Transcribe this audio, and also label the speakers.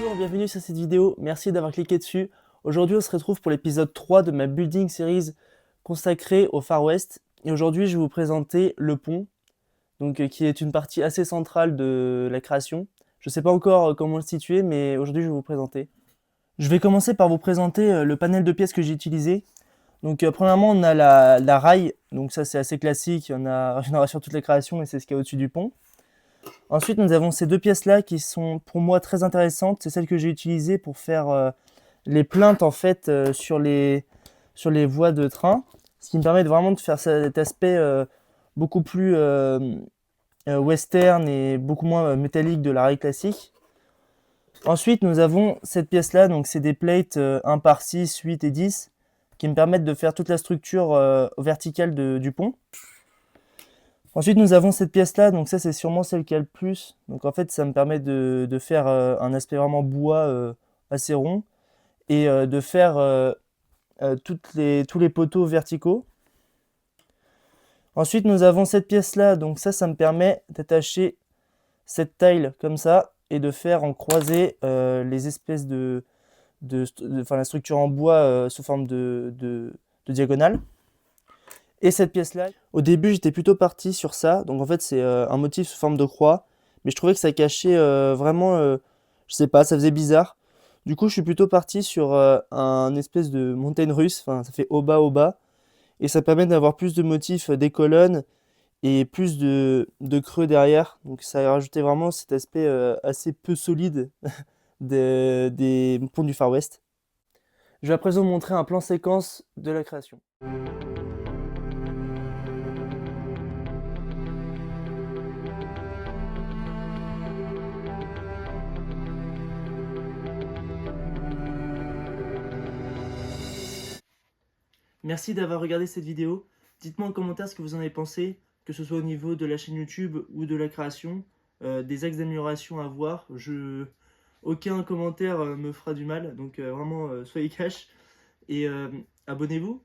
Speaker 1: Bonjour, bienvenue sur cette vidéo, merci d'avoir cliqué dessus. Aujourd'hui on se retrouve pour l'épisode 3 de ma building series consacrée au Far West. Et aujourd'hui je vais vous présenter le pont, qui est une partie assez centrale de la création. Je ne sais pas encore comment le situer, mais aujourd'hui je vais vous présenter. Je vais commencer par vous présenter le panel de pièces que j'ai utilisé. Premièrement on a la rail, donc ça c'est assez classique, il y en aura sur toutes les créations et c'est ce qu'il y a au-dessus du pont. Ensuite, nous avons ces deux pièces-là qui sont pour moi très intéressantes. C'est celles que j'ai utilisées pour faire les plaintes en fait sur les voies de train, ce qui me permet vraiment de faire cet aspect beaucoup plus western et beaucoup moins métallique de la rail classique. Ensuite, nous avons cette pièce-là, donc c'est des plates 1 par 6, 8 et 10 qui me permettent de faire toute la structure verticale du pont. Ensuite, nous avons cette pièce-là, donc ça c'est sûrement celle qui a le plus. Donc en fait, ça me permet de faire un aspect vraiment bois assez rond et de faire tous les poteaux verticaux. Ensuite, nous avons cette pièce-là, donc ça me permet d'attacher cette tile comme ça et de faire en croisé les espèces la structure en bois sous forme de diagonale. Et cette pièce-là, au début j'étais plutôt parti sur ça, donc en fait c'est un motif sous forme de croix, mais je trouvais que ça cachait vraiment, je sais pas, ça faisait bizarre. Du coup je suis plutôt parti sur un espèce de montagne russe, enfin ça fait au bas, et ça permet d'avoir plus de motifs des colonnes et plus de creux derrière, donc ça a rajouté vraiment cet aspect assez peu solide des ponts du Far West. Je vais à présent vous montrer un plan séquence de la création. Merci d'avoir regardé cette vidéo. Dites-moi en commentaire ce que vous en avez pensé, que ce soit au niveau de la chaîne YouTube ou de la création, des axes d'amélioration à voir. Aucun commentaire me fera du mal, donc vraiment soyez cash et abonnez-vous.